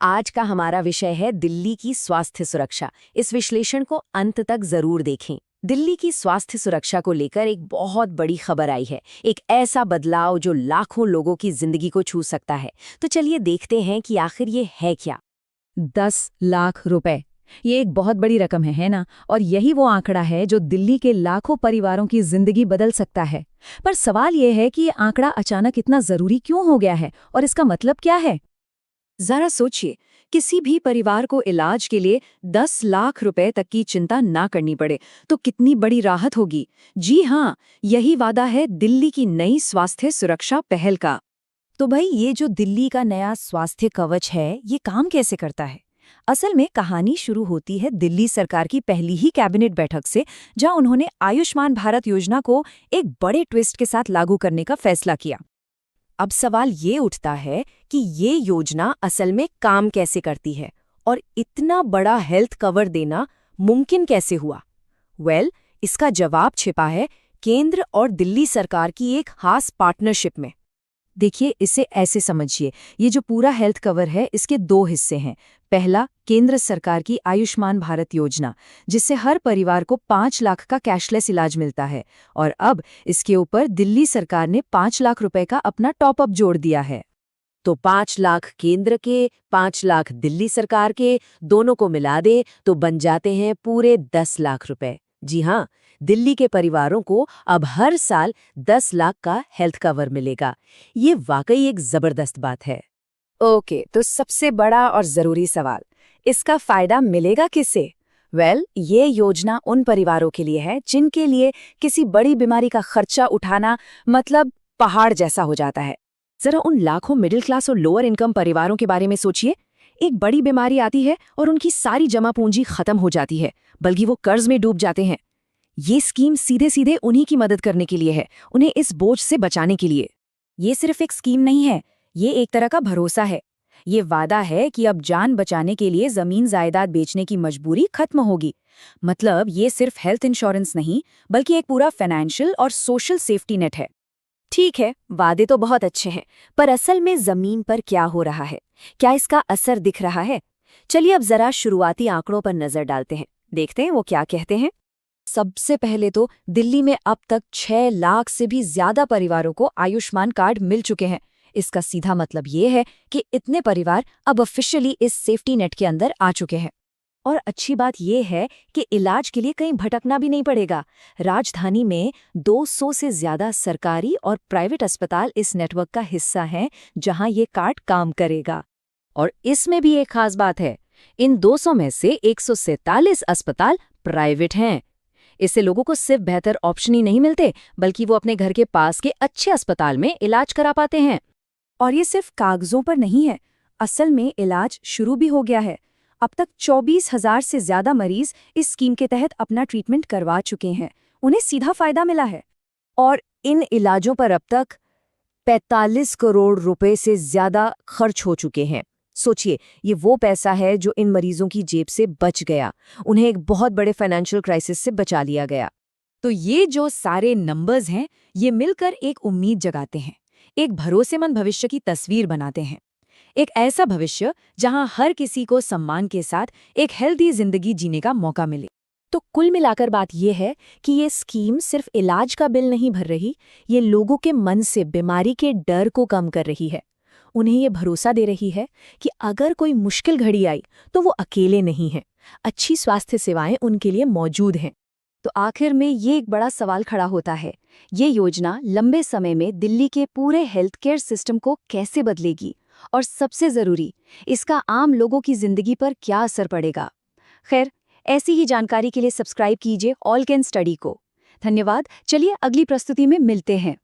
आज का हमारा विषय है दिल्ली की स्वास्थ्य सुरक्षा। इस विश्लेषण को अंत तक जरूर देखें। दिल्ली की स्वास्थ्य सुरक्षा को लेकर एक बहुत बड़ी खबर आई है, एक ऐसा बदलाव जो लाखों लोगों की जिंदगी को छू सकता है। तो चलिए देखते हैं कि आखिर ये है क्या। 10 लाख रुपए, ये एक बहुत बड़ी रकम है ना? और यही वो आंकड़ा है जो दिल्ली के लाखों परिवारों की जिंदगी बदल सकता है। पर सवाल ये है कि ये आंकड़ा अचानक इतना जरूरी क्यों हो गया है और इसका मतलब क्या है? जरा सोचिए, किसी भी परिवार को इलाज के लिए 10 लाख रुपए तक की चिंता ना करनी पड़े तो कितनी बड़ी राहत होगी। जी हाँ, यही वादा है दिल्ली की नई स्वास्थ्य सुरक्षा पहल का। तो भाई, ये जो दिल्ली का नया स्वास्थ्य कवच है, ये काम कैसे करता है? असल में कहानी शुरू होती है दिल्ली सरकार की पहली ही कैबिनेट बैठक से, जहां उन्होंने आयुष्मान भारत योजना को एक बड़े ट्विस्ट के साथ लागू करने का फैसला किया। अब सवाल ये उठता है कि ये योजना असल में काम कैसे करती है और इतना बड़ा हेल्थ कवर देना मुमकिन कैसे हुआ। इसका जवाब छिपा है केंद्र और दिल्ली सरकार की एक खास पार्टनरशिप में। देखिए, इसे ऐसे समझिए, ये जो पूरा हेल्थ कवर है, इसके 2 हिस्से हैं। पहला, केंद्र सरकार की आयुष्मान भारत योजना, जिससे हर परिवार को 5 लाख का कैशलेस इलाज मिलता है। और अब इसके ऊपर दिल्ली सरकार ने 5 लाख रुपए का अपना टॉप अप जोड़ दिया है। तो 5 लाख केंद्र के, 5 लाख दिल्ली सरकार के, दोनों को मिला दे तो बन जाते हैं पूरे 10 लाख रुपए। जी हाँ, दिल्ली के परिवारों को अब हर साल 10 लाख का हेल्थ कवर मिलेगा। ये वाकई एक जबरदस्त बात है। ओके, तो सबसे बड़ा और जरूरी सवाल, इसका फायदा मिलेगा किसे? ये योजना उन परिवारों के लिए है जिनके लिए किसी बड़ी बीमारी का खर्चा उठाना मतलब पहाड़ जैसा हो जाता है। जरा उन लाखों मिडिल क्लास और लोअर इनकम परिवारों के बारे में सोचिए। एक बड़ी बीमारी आती है और उनकी सारी जमा पूंजी खत्म हो जाती है, बल्कि वो कर्ज में डूब जाते हैं। ये स्कीम सीधे सीधे उन्हीं की मदद करने के लिए है, उन्हें इस बोझ से बचाने के लिए। ये सिर्फ एक स्कीम नहीं है, ये एक तरह का भरोसा है। ये वादा है कि अब जान बचाने के लिए जमीन जायदाद बेचने की मजबूरी खत्म होगी। मतलब ये सिर्फ हेल्थ इंश्योरेंस नहीं, बल्कि एक पूरा फाइनेंशियल और सोशल सेफ्टी नेट है। ठीक है, वादे तो बहुत अच्छे हैं, पर असल में जमीन पर क्या हो रहा है? क्या इसका असर दिख रहा है? चलिए अब जरा शुरुआती आंकड़ों पर नजर डालते हैं, देखते हैं वो क्या कहते हैं। सबसे पहले तो दिल्ली में अब तक 6 लाख से भी ज्यादा परिवारों को आयुष्मान कार्ड मिल चुके हैं। इसका सीधा मतलब ये है कि इतने परिवार अब ऑफिशियली इस सेफ्टी नेट के अंदर आ चुके हैं। और अच्छी बात यह है कि इलाज के लिए कहीं भटकना भी नहीं पड़ेगा। राजधानी में 200 से ज्यादा सरकारी और प्राइवेट अस्पताल इस नेटवर्क का हिस्सा हैं, जहां ये कार्ड काम करेगा। और इसमें भी एक खास बात है, इन 200 में से 147 अस्पताल प्राइवेट हैं। इससे लोगों को सिर्फ बेहतर ऑप्शन ही नहीं मिलते, बल्कि वो अपने घर के पास के अच्छे अस्पताल में इलाज करा पाते हैं। और ये सिर्फ कागजों पर नहीं है, असल में इलाज शुरू भी हो गया है। अब तक 24,000 से ज्यादा मरीज इस स्कीम के तहत अपना ट्रीटमेंट करवा चुके हैं, उन्हें सीधा फायदा मिला है। और इन इलाजों पर अब तक 45 करोड़ रुपए से ज्यादा खर्च हो चुके हैं। सोचिए, ये वो पैसा है जो इन मरीजों की जेब से बच गया, उन्हें एक बहुत बड़े फाइनेंशियल क्राइसिस से बचा लिया गया। तो ये जो सारे नंबर्स हैं, ये मिलकर एक उम्मीद जगाते हैं, एक भरोसेमंद भविष्य की तस्वीर बनाते हैं। एक ऐसा भविष्य जहां हर किसी को सम्मान के साथ एक हेल्दी जिंदगी जीने का मौका मिले। तो कुल मिलाकर बात यह है कि ये स्कीम सिर्फ इलाज का बिल नहीं भर रही, ये लोगों के मन से बीमारी के डर को कम कर रही है। उन्हें ये भरोसा दे रही है कि अगर कोई मुश्किल घड़ी आई तो वो अकेले नहीं हैं, अच्छी स्वास्थ्य सेवाएं उनके लिए मौजूद हैं। तो आखिर में ये एक बड़ा सवाल खड़ा होता है, ये योजना लंबे समय में दिल्ली के पूरे हेल्थ केयर सिस्टम को कैसे बदलेगी? और सबसे जरूरी, इसका आम लोगों की जिंदगी पर क्या असर पड़ेगा? खैर, ऐसी ही जानकारी के लिए सब्सक्राइब कीजिए ऑल कैन स्टडी को। धन्यवाद। चलिए अगली प्रस्तुति में मिलते हैं।